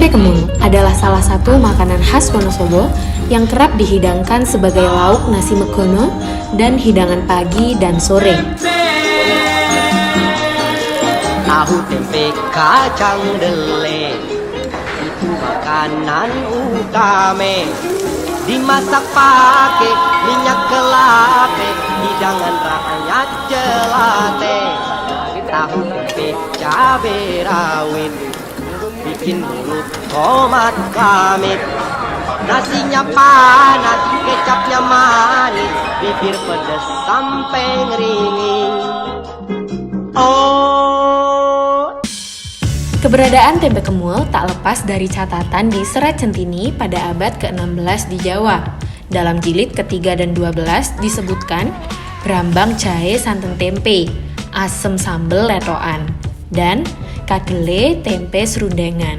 Tempe kemul adalah salah satu makanan khas Wonosobo yang kerap dihidangkan sebagai lauk nasi megono dan hidangan pagi dan sore. Tahu tempe kacang dele itu makanan utama, dimasak pakai minyak kelapa, hidangan rakyat jelate. Tahu tempe cabai rawit bikin mulut tomat kamit, nasinya panas, kecapnya manis, bibir pedas sampai ngeringin. Keberadaan tempe kemul tak lepas dari catatan di Serat Centini pada abad ke-16 di Jawa. Dalam jilid ketiga dan 12 disebutkan brambang jahe santen tempe, asem sambel letoan, dan kadele tempe serundengan.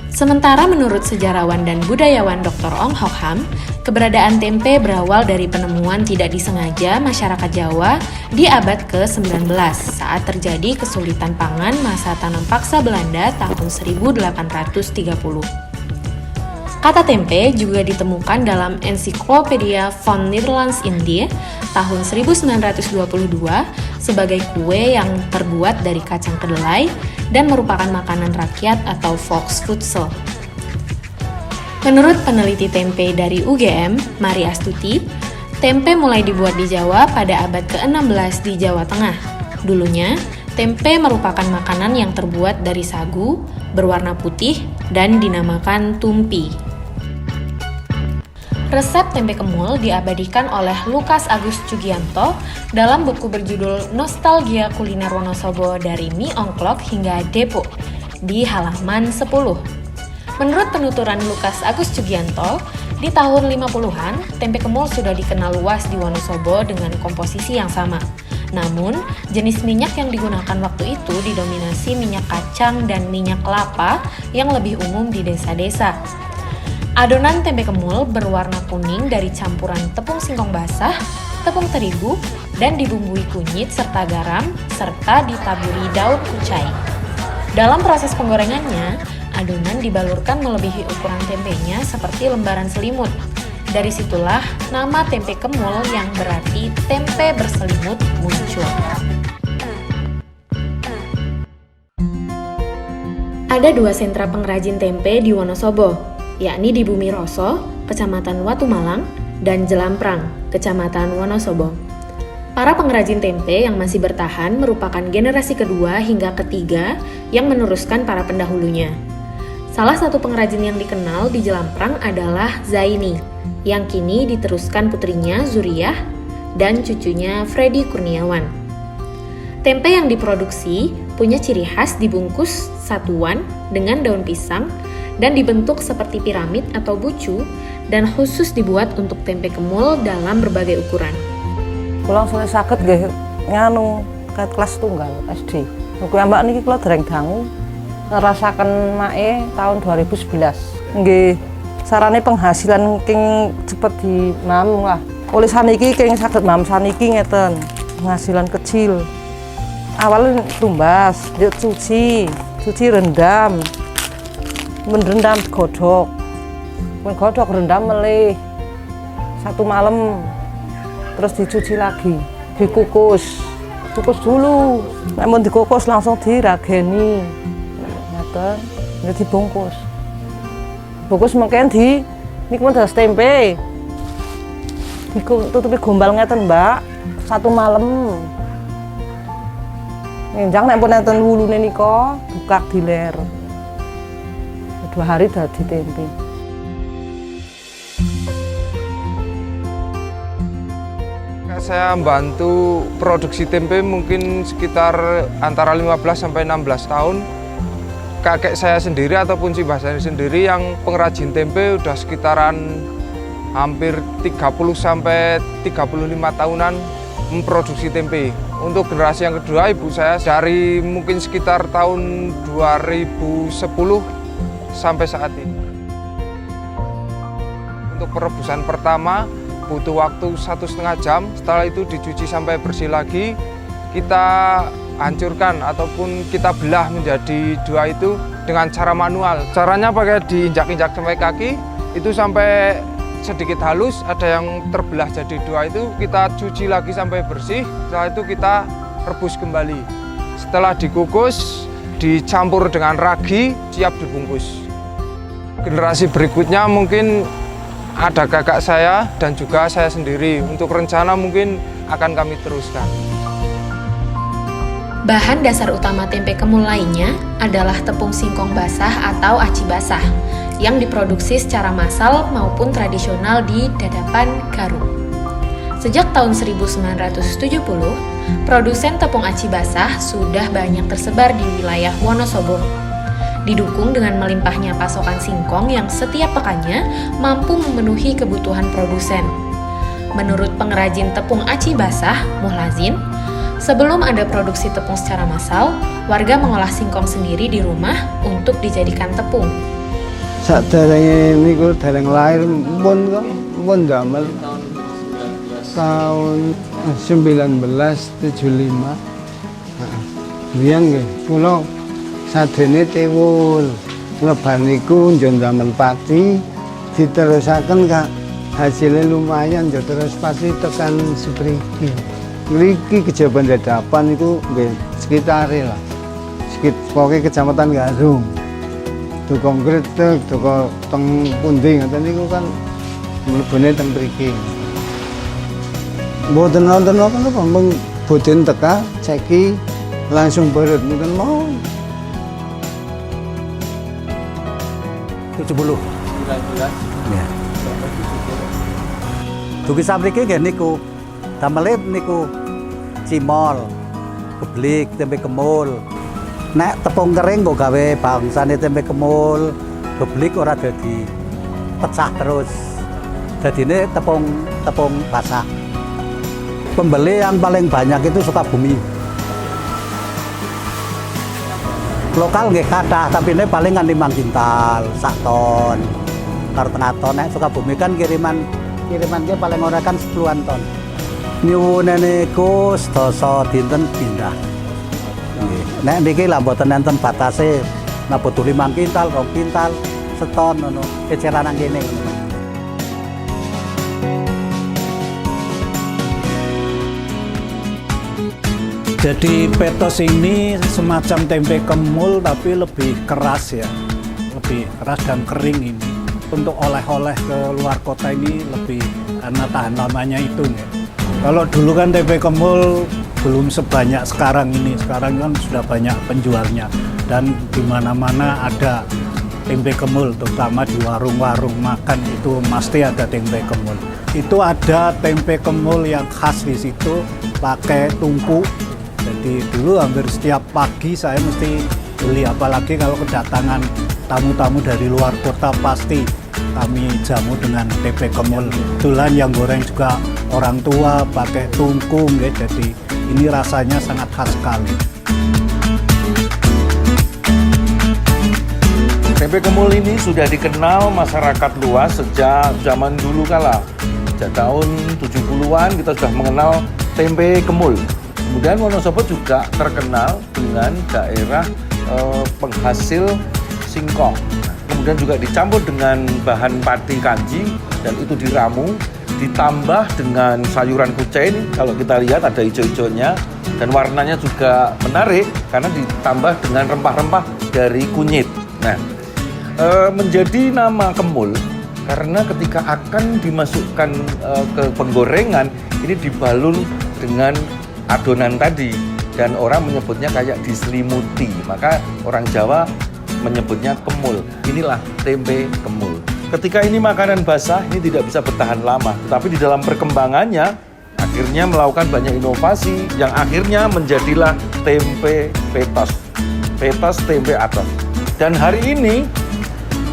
Sementara menurut sejarawan dan budayawan Dr. Ong Hok Ham, keberadaan tempe berawal dari penemuan tidak disengaja masyarakat Jawa di abad ke-19 saat terjadi kesulitan pangan masa tanam paksa Belanda tahun 1830. Kata tempe juga ditemukan dalam Encyclopedia van Nederlands-Indië tahun 1922 sebagai kue yang terbuat dari kacang kedelai dan merupakan makanan rakyat atau volksvoedsel. Menurut peneliti tempe dari UGM, Mari Astuti, tempe mulai dibuat di Jawa pada abad ke-16 di Jawa Tengah. Dulunya, tempe merupakan makanan yang terbuat dari sagu, berwarna putih, dan dinamakan tumpi. Resep tempe kemul diabadikan oleh Lukas Agus Cugianto dalam buku berjudul Nostalgia Kuliner Wonosobo dari Mie Ongklok hingga Depo di halaman 10. Menurut penuturan Lukas Agus Cugianto, di tahun 50-an, tempe kemul sudah dikenal luas di Wonosobo dengan komposisi yang sama. Namun, jenis minyak yang digunakan waktu itu didominasi minyak kacang dan minyak kelapa yang lebih umum di desa-desa. Adonan tempe kemul berwarna kuning dari campuran tepung singkong basah, tepung terigu, dan dibumbui kunyit serta garam, serta ditaburi daun kucai. Dalam proses penggorengannya, adonan dibalurkan melebihi ukuran tempenya seperti lembaran selimut. Dari situlah nama tempe kemul yang berarti tempe berselimut muncul. Ada dua sentra pengrajin tempe di Wonosobo, yakni di Bumi Roso, Kecamatan Watumalang, dan Jelamprang, Kecamatan Wonosobo. Para pengrajin tempe yang masih bertahan merupakan generasi kedua hingga ketiga yang meneruskan para pendahulunya. Salah satu pengrajin yang dikenal di Jelamprang adalah Zaini, yang kini diteruskan putrinya Zuriyah dan cucunya Freddy Kurniawan. Tempe yang diproduksi punya ciri khas dibungkus satuan dengan daun pisang dan dibentuk seperti piramid atau bucu dan khusus dibuat untuk tempe kemul dalam berbagai ukuran. Kula suwe saged nggih nganu kelas tunggal SD. Kula mbak niki kula dereng dangu ngerasaken mae tahun 2011. Nggih sarane penghasilan king cepet di mam lah. Oleh saniki king saged mam saniki ngeten. Penghasilan kecil. Awalnya tumbas, yuk cuci rendam. Merendam godok rendam melih 1 malam, terus dicuci lagi, dikukus dulu, namun dikukus langsung dirageni, ngeten, dibungkus mungkin di ini kemudian tempe, ditutupi gombal ngeten mbak, 1 malam, nginjang nek pun enten wulune nika buka diler. 2 hari dadi tempe. Saya membantu produksi tempe mungkin sekitar antara 15 sampai 16 tahun. Kakek saya sendiri ataupun simbah saya sendiri yang pengrajin tempe udah sekitaran hampir 30 sampai 35 tahunan memproduksi tempe. Untuk generasi yang kedua ibu saya dari mungkin sekitar tahun 2010 sampai saat ini. Untuk perebusan pertama butuh waktu 1,5 jam, setelah itu dicuci sampai bersih lagi, kita hancurkan ataupun kita belah menjadi 2 itu dengan cara manual. Caranya pakai diinjak-injak sampai kaki, itu sampai sedikit halus, ada yang terbelah jadi dua, itu kita cuci lagi sampai bersih, setelah itu kita rebus kembali. Setelah dikukus, dicampur dengan ragi, siap dibungkus. Generasi berikutnya mungkin ada kakak saya dan juga saya sendiri. Untuk rencana mungkin akan kami teruskan. Bahan dasar utama tempe kemul lainnya adalah tepung singkong basah atau aci basah yang diproduksi secara massal maupun tradisional di Dadapan, Garut. Sejak tahun 1970, produsen tepung aci basah sudah banyak tersebar di wilayah Wonosobo. Didukung dengan melimpahnya pasokan singkong yang setiap pekannya mampu memenuhi kebutuhan produsen. Menurut pengrajin tepung aci basah, Muhlazin, sebelum ada produksi tepung secara massal, warga mengolah singkong sendiri di rumah untuk dijadikan tepung. Saderenge niku dereng lahir pun damel tahun 1975. Biyen nggih kula sadene tewul. Lebar niku njon damel pati diterusaken Kak. Hasilnya lumayan ya terus pasti tekan sepriki. Ngriki kejaba Dadapan itu nggih sekitare lah. Pokoknya Kecamatan Garung. Duka Gretek, duka teng pundi ngoten niku kan mlebune teng mriki. Mboten wonten apa mung boten teka ceki langsung barut mboten mau. 70. Ya. Dugi samriki nggih niku. Damele niku cimol, geblik, tempe kemul. Nek tepung kering kok gawe bangsane tempe kemul, geblik ora dadi pecah terus. Dadine tepung basah. Pembeli yang paling banyak itu Sukabumi. Lokal nggih kathah, tapi ini paling kan 5 kintal, 1 ton. Karo tengah ton, nek Sukabumi kan kiriman ki paling ora kan 10-an ton. Nyuwune niku sedasa dinten pindah. Nggih. Nek niki lah mboten enten batase, nek butuh 5 kintal, 2 kintal, seton ngono. Eceran nang kene ngono. Jadi petos ini semacam tempe kemul tapi lebih keras ya, lebih keras dan kering ini. Untuk oleh-oleh ke luar kota ini lebih karena tahan lamanya itu ya. Kalau dulu kan tempe kemul belum sebanyak sekarang ini, sekarang kan sudah banyak penjualnya dan di mana-mana ada tempe kemul, terutama di warung-warung makan itu pasti ada tempe kemul. Itu ada tempe kemul yang khas di situ pakai tungku. Jadi dulu hampir setiap pagi saya mesti beli, apalagi kalau kedatangan tamu-tamu dari luar kota pasti kami jamu dengan tempe kemul. Kebetulan yang goreng juga orang tua pakai tungku, ya. Jadi ini rasanya sangat khas sekali. Tempe kemul ini sudah dikenal masyarakat luas sejak zaman dulu kala. Sejak tahun 70-an kita sudah mengenal tempe kemul. Kemudian Wonosobo juga terkenal dengan daerah penghasil singkong. Kemudian juga dicampur dengan bahan pati kanji dan itu diramu, ditambah dengan sayuran kucing. Kalau kita lihat ada hijau-hijaunya dan warnanya juga menarik karena ditambah dengan rempah-rempah dari kunyit. Nah, menjadi nama kemul karena ketika akan dimasukkan ke penggorengan ini dibalur dengan adonan tadi dan orang menyebutnya kayak diselimuti, maka orang Jawa menyebutnya kemul. Inilah tempe kemul. Ketika ini makanan basah, ini tidak bisa bertahan lama, tapi di dalam perkembangannya akhirnya melakukan banyak inovasi yang akhirnya menjadilah tempe petos. Petos tempe atos. Dan hari ini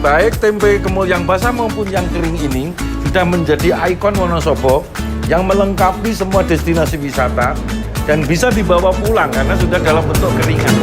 baik tempe kemul yang basah maupun yang kering ini sudah menjadi ikon Wonosobo yang melengkapi semua destinasi wisata dan bisa dibawa pulang karena sudah dalam bentuk keringan.